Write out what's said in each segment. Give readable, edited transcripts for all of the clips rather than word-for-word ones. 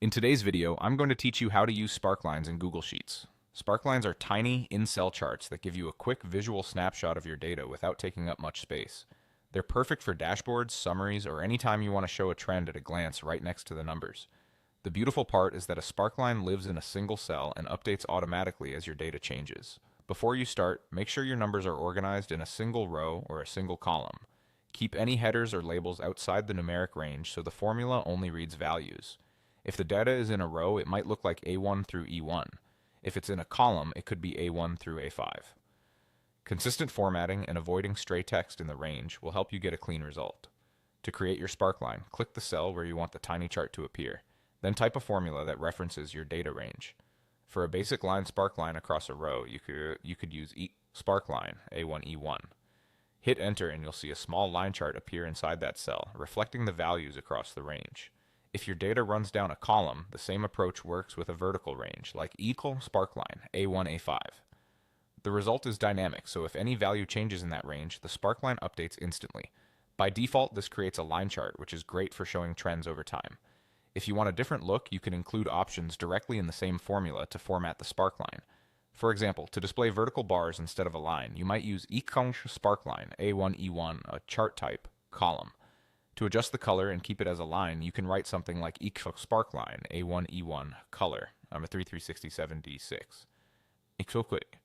In today's video, I'm going to teach you how to use Sparklines in Google Sheets. Sparklines are tiny, in-cell charts that give you a quick visual snapshot of your data without taking up much space. They're perfect for dashboards, summaries, or anytime you want to show a trend at a glance right next to the numbers. The beautiful part is that a sparkline lives in a single cell and updates automatically as your data changes. Before you start, make sure your numbers are organized in a single row or a single column. Keep any headers or labels outside the numeric range so the formula only reads values. If the data is in a row, it might look like A1 through E1. If it's in a column, it could be A1 through A5. Consistent formatting and avoiding stray text in the range will help you get a clean result. To create your sparkline, click the cell where you want the tiny chart to appear. Then type a formula that references your data range. For a basic line sparkline across a row, you could use sparkline A1 E1. Hit enter and you'll see a small line chart appear inside that cell, reflecting the values across the range. If your data runs down a column, the same approach works with a vertical range, like equal sparkline A1 A5. The result is dynamic, so if any value changes in that range, the sparkline updates instantly. By default, this creates a line chart, which is great for showing trends over time. If you want a different look, you can include options directly in the same formula to format the sparkline. For example, to display vertical bars instead of a line, you might use equal sparkline A1 E1, a chart type, column. To adjust the color and keep it as a line, you can write something like equal sparkline A1 E1 color. I'm a 3367D6. Equal quick.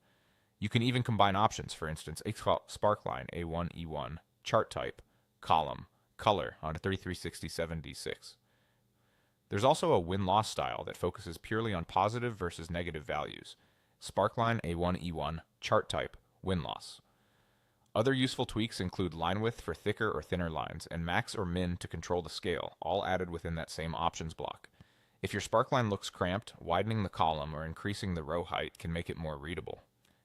You can even combine options, for instance, equal sparkline A1 E1 chart type column color on a 3367D6. There's also a win-loss style that focuses purely on positive versus negative values. Sparkline A1 E1 chart type win-loss. Other useful tweaks include line width for thicker or thinner lines, and max or min to control the scale, all added within that same options block. If your sparkline looks cramped, widening the column or increasing the row height can make it more readable.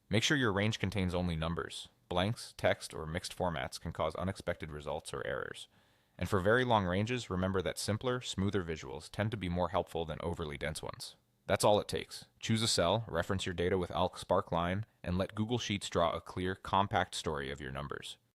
Make sure your range contains only numbers. Blanks, text, or mixed formats can cause unexpected results or errors. And for very long ranges, remember that simpler, smoother visuals tend to be more helpful than overly dense ones. That's all it takes. Choose a cell, reference your data with ALK Sparkline, and let Google Sheets draw a clear, compact story of your numbers.